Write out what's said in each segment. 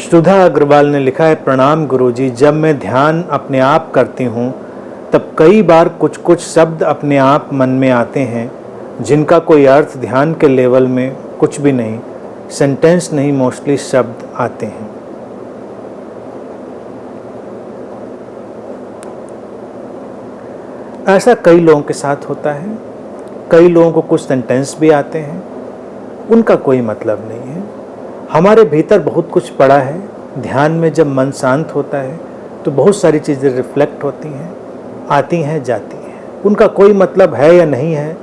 सुधा अग्रवाल ने लिखा है, प्रणाम गुरुजी, जब मैं ध्यान अपने आप करती हूँ तब कई बार कुछ कुछ शब्द अपने आप मन में आते हैं जिनका कोई अर्थ ध्यान के लेवल में कुछ भी नहीं, सेंटेंस नहीं, मोस्टली शब्द आते हैं। ऐसा कई लोगों के साथ होता है। कई लोगों को कुछ सेंटेंस भी आते हैं, उनका कोई मतलब नहीं है। हमारे भीतर बहुत कुछ पड़ा है। ध्यान में जब मन शांत होता है तो बहुत सारी चीज़ें रिफ्लेक्ट होती हैं, आती हैं, जाती हैं। उनका कोई मतलब है या नहीं है,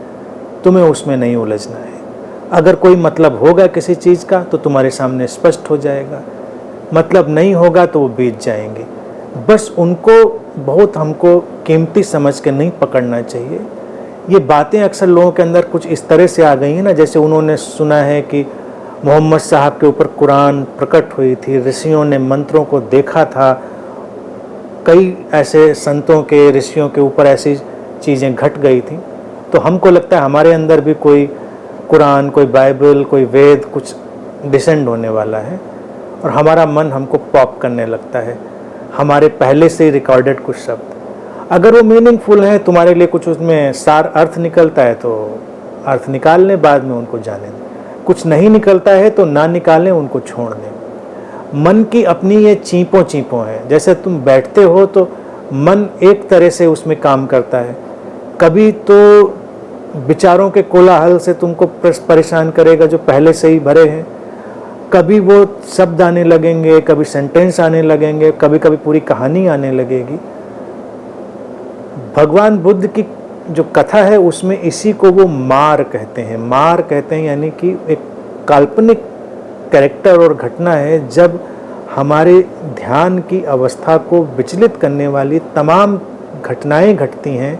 तुम्हें उसमें नहीं उलझना है। अगर कोई मतलब होगा किसी चीज़ का तो तुम्हारे सामने स्पष्ट हो जाएगा, मतलब नहीं होगा तो वो बीत जाएंगे। बस उनको बहुत हमको कीमती समझ के नहीं पकड़ना चाहिए। ये बातें अक्सर लोगों के अंदर कुछ इस तरह से आ गई हैं ना, जैसे उन्होंने सुना है कि मोहम्मद साहब के ऊपर कुरान प्रकट हुई थी, ऋषियों ने मंत्रों को देखा था, कई ऐसे संतों के, ऋषियों के ऊपर ऐसी चीज़ें घट गई थी। तो हमको लगता है हमारे अंदर भी कोई कुरान, कोई बाइबल, कोई वेद कुछ डिसेंड होने वाला है और हमारा मन हमको पॉप करने लगता है, हमारे पहले से ही रिकॉर्डेड कुछ शब्द। अगर वो मीनिंगफुल है, तुम्हारे लिए कुछ उसमें सार अर्थ निकलता है तो अर्थ निकाल लें, बाद में उनको जाने दें। कुछ नहीं निकलता है तो ना निकालें, उनको छोड़ दें। मन की अपनी ये चींपों है। जैसे तुम बैठते हो तो मन एक तरह से उसमें काम करता है। कभी तो विचारों के कोलाहल से तुमको परेशान करेगा जो पहले से ही भरे हैं, कभी वो शब्द आने लगेंगे, कभी सेंटेंस आने लगेंगे, कभी कभी पूरी कहानी आने लगेगी। भगवान बुद्ध की जो कथा है उसमें इसी को वो मार कहते हैं। मार कहते हैं यानी कि एक काल्पनिक कैरेक्टर और घटना है जब हमारे ध्यान की अवस्था को विचलित करने वाली तमाम घटनाएं घटती हैं,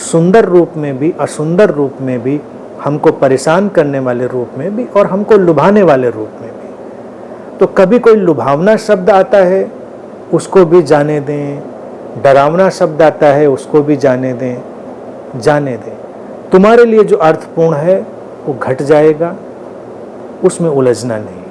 सुंदर रूप में भी, असुंदर रूप में भी, हमको परेशान करने वाले रूप में भी और हमको लुभाने वाले रूप में भी। तो कभी कोई लुभावना शब्द आता है, उसको भी जाने दें। डरावना शब्द आता है, उसको भी जाने दें, जाने दें। तुम्हारे लिए जो अर्थपूर्ण है वो घट जाएगा, उसमें उलझना नहीं।